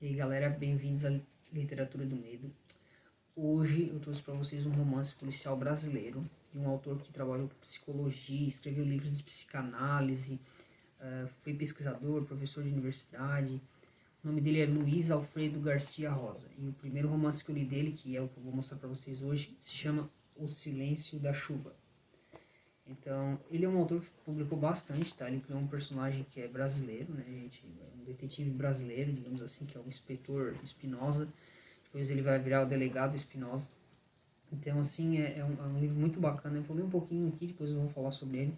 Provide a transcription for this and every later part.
E aí galera, bem-vindos à Literatura do Medo. Hoje eu trouxe para vocês um romance policial brasileiro, de um autor que trabalhou com psicologia, escreveu livros de psicanálise, foi pesquisador, professor de universidade. O nome dele é Luiz Alfredo Garcia Rosa. E o primeiro romance que eu li dele, que é o que eu vou mostrar para vocês hoje, se chama O Silêncio da Chuva. Então, ele é um autor que publicou bastante, tá? Ele criou um personagem que é brasileiro, né, gente? Um detetive brasileiro, digamos assim, que é o inspetor Espinosa. Depois ele vai virar o delegado Espinosa. Então, assim, é um livro muito bacana. Eu vou ler um pouquinho aqui, depois eu vou falar sobre ele.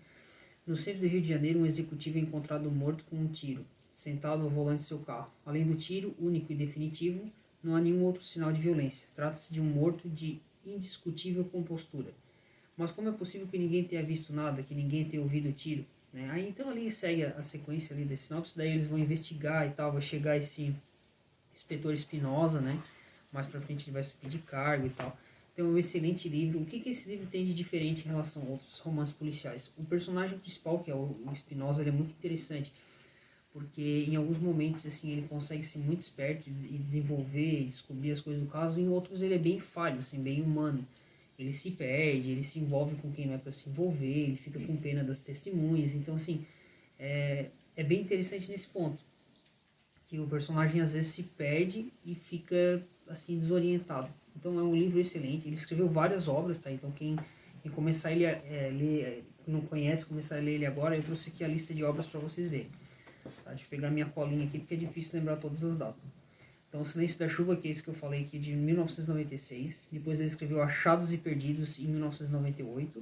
No centro do Rio de Janeiro, um executivo é encontrado morto com um tiro, sentado ao volante de seu carro. Além do tiro, único e definitivo, não há nenhum outro sinal de violência. Trata-se de um morto de indiscutível compostura. Mas como é possível que ninguém tenha visto nada, que ninguém tenha ouvido o tiro? Né? Aí então ali segue a sequência ali da sinopse, daí eles vão investigar e tal, vai chegar esse inspetor Espinosa, né? Mais pra frente ele vai subir de cargo e tal. Então é um excelente livro. O que esse livro tem de diferente em relação a outros romances policiais? O personagem principal, que é o Espinosa, ele é muito interessante, porque em alguns momentos assim ele consegue ser muito esperto e desenvolver e descobrir as coisas do caso, e em outros ele é bem falho, assim, bem humano. Ele se perde, ele se envolve com quem não é para se envolver, ele fica com pena das testemunhas. Então, assim, é bem interessante nesse ponto, que o personagem às vezes se perde e fica, assim, desorientado. Então, é um livro excelente. Ele escreveu várias obras, tá? Então, quem começar ele ler, não conhece, começar a ler ele agora, eu trouxe aqui a lista de obras para vocês verem. Tá? Deixa eu pegar minha colinha aqui, porque é difícil lembrar todas as datas. Então, O Silêncio da Chuva, que é esse que eu falei aqui, de 1996. Depois ele escreveu Achados e Perdidos, em 1998.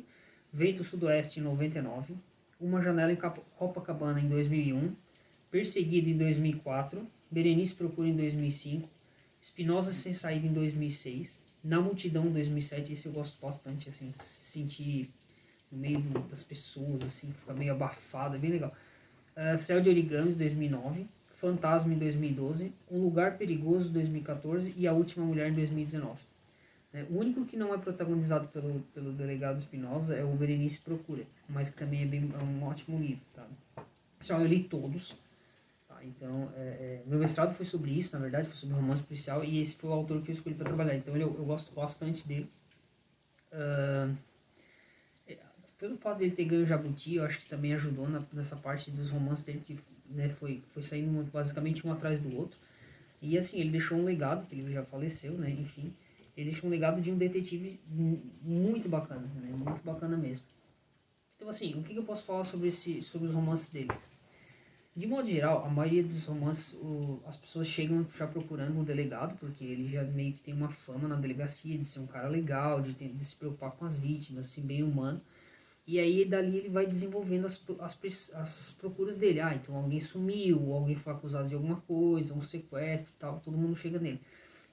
Vento Sudoeste, em 99. Uma Janela em Copacabana, em 2001. Perseguido, em 2004. Berenice Procura, em 2005. Espinosa Sem Saída, em 2006. Na Multidão, em 2007. Esse eu gosto bastante, assim, se sentir no meio das pessoas, assim, fica meio abafado, é bem legal. Céu de Origamis, 2009. Fantasma, em 2012, Um Lugar Perigoso, 2014 e A Última Mulher, em 2019. O único que não é protagonizado pelo delegado Espinosa é o Berenice Procura, mas que também é um ótimo livro. Tá? Só eu li todos. Tá? Então, meu mestrado foi sobre isso, na verdade, foi sobre romance policial, e esse foi o autor que eu escolhi para trabalhar. Então, eu gosto bastante dele. Pelo fato de ele ter ganho o Jabuti, eu acho que também ajudou nessa parte dos romances dele, que, né, foi saindo basicamente um atrás do outro. E assim, ele deixou um legado, que ele já faleceu, né, enfim. Ele deixou um legado de um detetive muito bacana, né, muito bacana mesmo. Então assim, o que eu posso falar sobre os romances dele? De modo geral, a maioria dos romances, as pessoas chegam já procurando um delegado, porque ele já meio que tem uma fama na delegacia de ser um cara legal, de se preocupar com as vítimas, assim, bem humano. E aí dali ele vai desenvolvendo as procuras dele. Ah, então alguém sumiu, alguém foi acusado de alguma coisa, um sequestro e tal, todo mundo chega nele.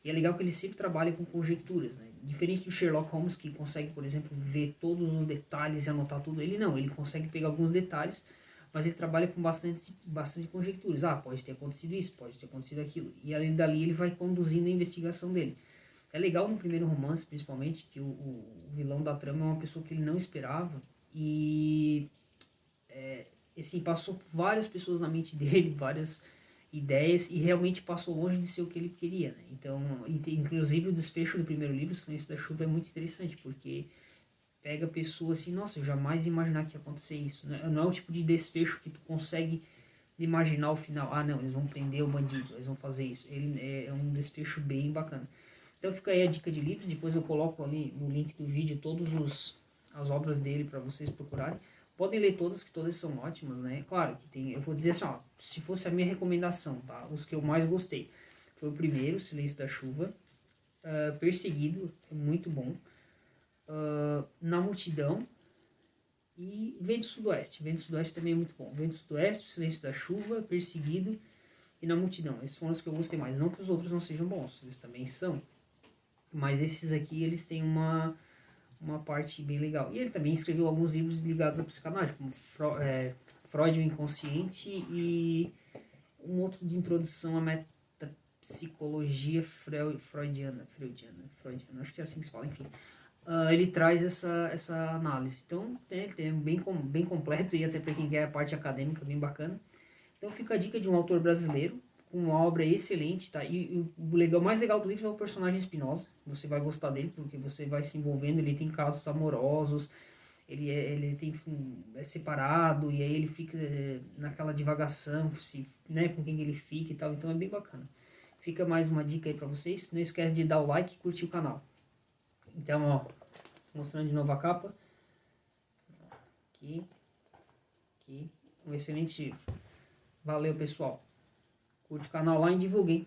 E é legal que ele sempre trabalha com conjecturas, né? Diferente do Sherlock Holmes, que consegue, por exemplo, ver todos os detalhes e anotar tudo. Ele não, ele consegue pegar alguns detalhes, mas ele trabalha com bastante conjecturas. Ah, pode ter acontecido isso, pode ter acontecido aquilo. E além dali ele vai conduzindo a investigação dele. É legal no primeiro romance, principalmente, que o vilão da trama é uma pessoa que ele não esperava, e assim, passou várias pessoas na mente dele, várias ideias, e realmente passou longe de ser o que ele queria, né? Então, inclusive o desfecho do primeiro livro, O Silêncio da Chuva, é muito interessante, porque pega a pessoa assim, nossa, eu jamais ia imaginar que ia acontecer isso, né? Não é o tipo de desfecho que tu consegue imaginar o final. Ah, não, eles vão prender o bandido, eles vão fazer isso. Ele é um desfecho bem bacana. Então fica aí a dica de livros, depois eu coloco ali no link do vídeo todas as obras dele para vocês procurarem. Podem ler todas, que todas são ótimas, né? Claro que tem, eu vou dizer assim, ó, se fosse a minha recomendação, tá? Os que eu mais gostei. Foi o primeiro, Silêncio da Chuva. Perseguido, é muito bom. Na Multidão. E Vento Sudoeste. Vento Sudoeste também é muito bom. Vento Sudoeste, Silêncio da Chuva, Perseguido e Na Multidão. Esses foram os que eu gostei mais. Não que os outros não sejam bons, eles também são. Mas esses aqui, eles têm uma parte bem legal. E ele também escreveu alguns livros ligados à psicanálise, como Freud o Inconsciente e um outro de introdução à metapsicologia freudiana, acho que é assim que se fala, enfim. Ele traz essa análise. Então, ele tem bem completo, e até para quem quer a parte acadêmica, bem bacana. Então fica a dica de um autor brasileiro, uma obra excelente, tá? E o legal, mais legal do livro é o personagem Espinosa. Você vai gostar dele porque você vai se envolvendo. Ele tem casos amorosos, ele tem é separado e aí ele fica naquela divagação, se, né, com quem ele fica e tal. Então é bem bacana. Fica mais uma dica aí pra vocês. Não esquece de dar o like e curtir o canal. Então, ó, mostrando de novo a capa. Aqui. Um excelente livro. Valeu, pessoal. Curte o canal lá e divulguem.